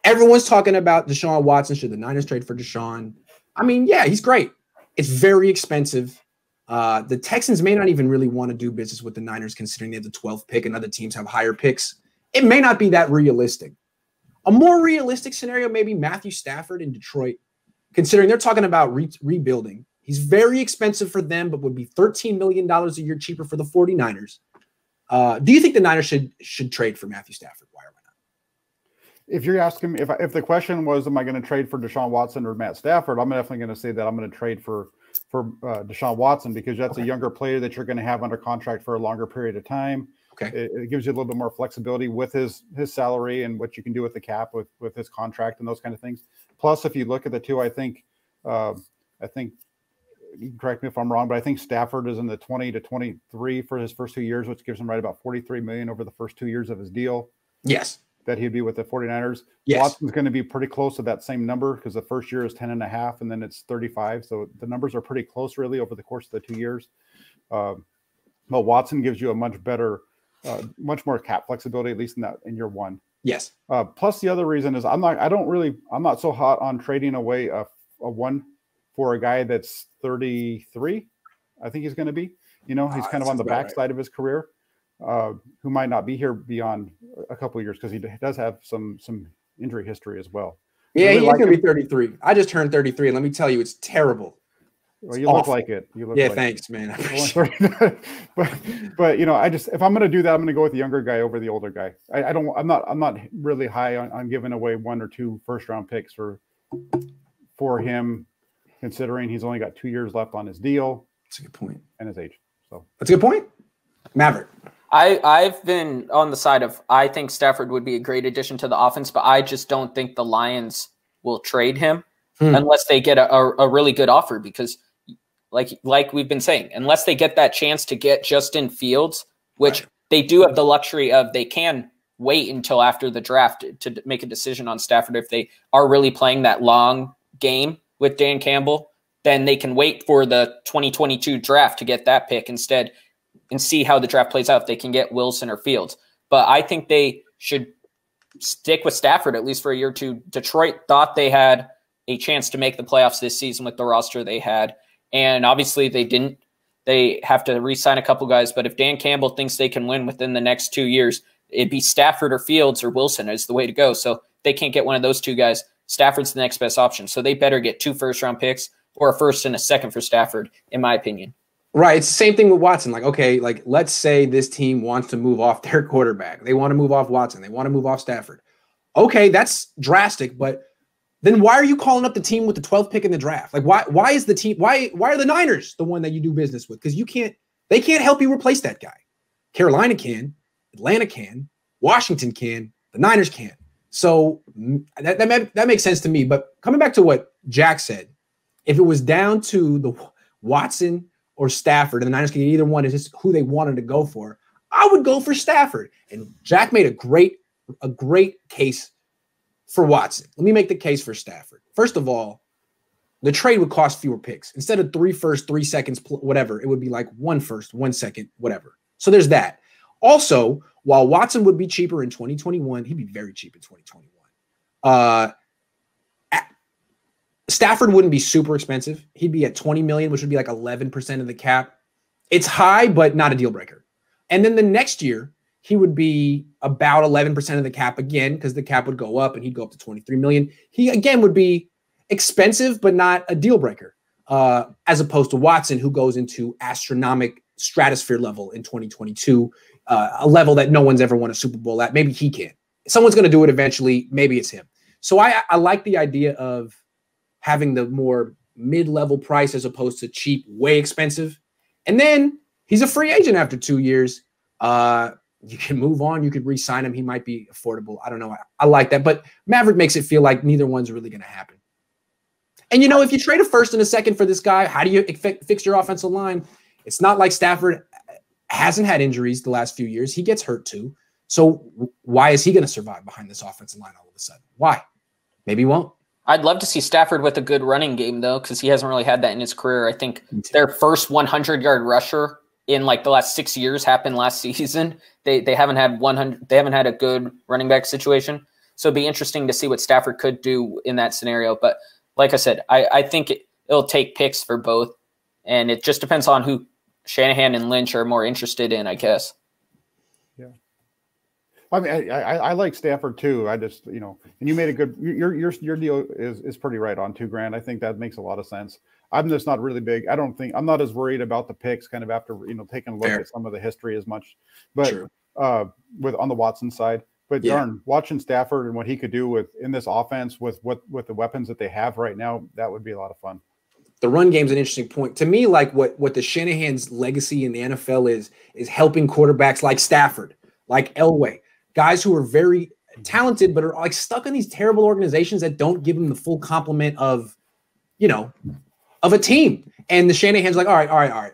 Everyone's talking about Deshaun Watson. Should the Niners trade for Deshaun? I mean, yeah, he's great. It's very expensive. The Texans may not even really want to do business with the Niners, considering they have the 12th pick and other teams have higher picks. It may not be that realistic. A more realistic scenario, maybe Matthew Stafford in Detroit, considering they're talking about rebuilding. He's very expensive for them, but would be $13 million a year cheaper for the 49ers. Do you think the Niners should trade for Matthew Stafford? Why or why not? If you're asking me, if the question was, am I going to trade for Deshaun Watson or Matt Stafford, I'm definitely going to say that I'm going to trade for Deshaun Watson, because that's a younger player that you're going to have under contract for a longer period of time. Okay. It gives you a little bit more flexibility with his salary and what you can do with the cap with his contract and those kind of things. Plus, if you look at the two, I think you can correct me if I'm wrong, but I think Stafford is in the 20 to 23 for his first 2 years, which gives him right about $43 million over the first 2 years of his deal. Yes. That he'd be with the 49ers. Yes. Watson's going to be pretty close to that same number, because the first year is 10.5 and then it's 35. So the numbers are pretty close really over the course of the 2 years. But Watson gives you a much better, much more cap flexibility, at least in year one. Yes. Plus the other reason is I'm not so hot on trading away a one for a guy that's 33. I think he's going to be, he's kind of on the backside of his career, who might not be here beyond a couple of years, because he does have some injury history as well. Yeah, he's going to be 33. I just turned 33, and let me tell you, it's terrible. Well, you look like it. You look yeah, like thanks, it. Man. I appreciate it. but if I'm going to do that, I'm going to go with the younger guy over the older guy. I'm not really high on giving away 1 or 2 first-round picks for him, considering he's only got 2 years left on his deal. That's a good point. And his age. So that's a good point. Maverick. I've been on the side of, I think Stafford would be a great addition to the offense, but I just don't think the Lions will trade him unless they get a really good offer, because like we've been saying, unless they get that chance to get Justin Fields, which they do have the luxury of, they can wait until after the draft to make a decision on Stafford. If they are really playing that long game with Dan Campbell, then they can wait for the 2022 draft to get that pick instead and see how the draft plays out, if they can get Wilson or Fields. But I think they should stick with Stafford at least for a year or two. Detroit thought they had a chance to make the playoffs this season with the roster they had, and obviously they didn't. They have to re-sign a couple guys, but if Dan Campbell thinks they can win within the next 2 years, it'd be Stafford or Fields or Wilson is the way to go. So they can't get one of those two guys. Stafford's the next best option. So they better get 2 first-round picks or a first and a second for Stafford, in my opinion. Right. It's the same thing with Watson. Let's say this team wants to move off their quarterback. They want to move off Watson. They want to move off Stafford. Okay, that's drastic, but then why are you calling up the team with the 12th pick in the draft? Why is the team, why are the Niners the one that you do business with? Because they can't help you replace that guy. Carolina can, Atlanta can, Washington can, the Niners can. So that makes sense to me. But coming back to what Jack said, if it was down to the Watson or Stafford, and the Niners can get either one, is just who they wanted to go for, I would go for Stafford. And Jack made a great case for Watson. Let me make the case for Stafford. First of all, the trade would cost fewer picks. Instead of 3 firsts, 3 seconds, whatever, it would be like 1 first, 1 second, whatever. So there's that. Also, while Watson would be cheaper in 2021, he'd be very cheap in 2021. Stafford wouldn't be super expensive. He'd be at $20 million, which would be like 11% of the cap. It's high, but not a deal breaker. And then the next year, he would be about 11% of the cap again, because the cap would go up and he'd go up to $23 million. He again would be expensive, but not a deal breaker, as opposed to Watson, who goes into astronomical stratosphere level in 2022, a level that no one's ever won a Super Bowl at. Maybe he can. Someone's going to do it eventually. Maybe it's him. So I like the idea of having the more mid-level price as opposed to cheap, way expensive. And then he's a free agent after 2 years. You can move on. You could re-sign him. He might be affordable. I don't know. I like that. But Maverick makes it feel like neither one's really going to happen. And, if you trade a first and a second for this guy, how do you fix your offensive line? It's not like Stafford hasn't had injuries the last few years. He gets hurt too. So why is he going to survive behind this offensive line all of a sudden? Why? Maybe he won't. I'd love to see Stafford with a good running game, though, because he hasn't really had that in his career. I think their first 100-yard rusher in the last 6 years happened last season. They haven't had 100. They haven't had a good running back situation. So it'd be interesting to see what Stafford could do in that scenario. But like I said, I think it'll take picks for both. And it just depends on who Shanahan and Lynch are more interested in, I guess. Yeah. I mean, I like Stafford too. I just, and you made a good, your deal is pretty right on too, Grant. I think that makes a lot of sense. I'm just not really big. I'm not as worried about the picks kind of after, taking a look at some of the history as much, but on the Watson side, but darn, watching Stafford and what he could do in this offense with the weapons that they have right now, that would be a lot of fun. The run game's an interesting point. To me, like what the Shanahan's legacy in the NFL is helping quarterbacks like Stafford, like Elway, guys who are very talented, but are like stuck in these terrible organizations that don't give them the full complement of a team. And the Shanahan's like, all right.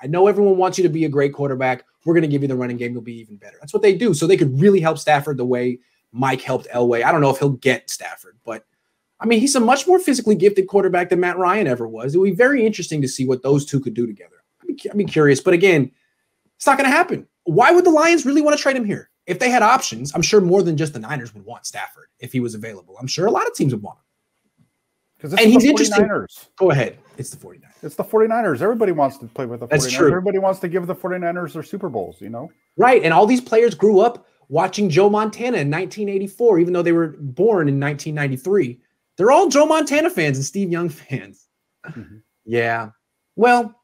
I know everyone wants you to be a great quarterback. We're going to give you the running game. You'll be even better. That's what they do. So they could really help Stafford the way Mike helped Elway. I don't know if he'll get Stafford, but I mean, he's a much more physically gifted quarterback than Matt Ryan ever was. It would be very interesting to see what those two could do together. I'd be curious, but again, it's not going to happen. Why would the Lions really want to trade him here? If they had options, I'm sure more than just the Niners would want Stafford if he was available. I'm sure a lot of teams would want him. And he's interesting. Go ahead. It's the 49ers. It's the 49ers. Everybody wants to play with the 49ers. That's true. Everybody wants to give the 49ers their Super Bowls, Right. And all these players grew up watching Joe Montana in 1984, even though they were born in 1993. They're all Joe Montana fans and Steve Young fans. Mm-hmm. Yeah. Well,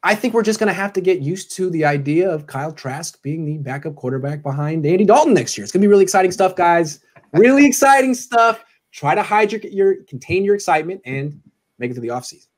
I think we're just going to have to get used to the idea of Kyle Trask being the backup quarterback behind Andy Dalton next year. It's going to be really exciting stuff, guys. Really exciting stuff. Try to contain your excitement and make it to the offseason.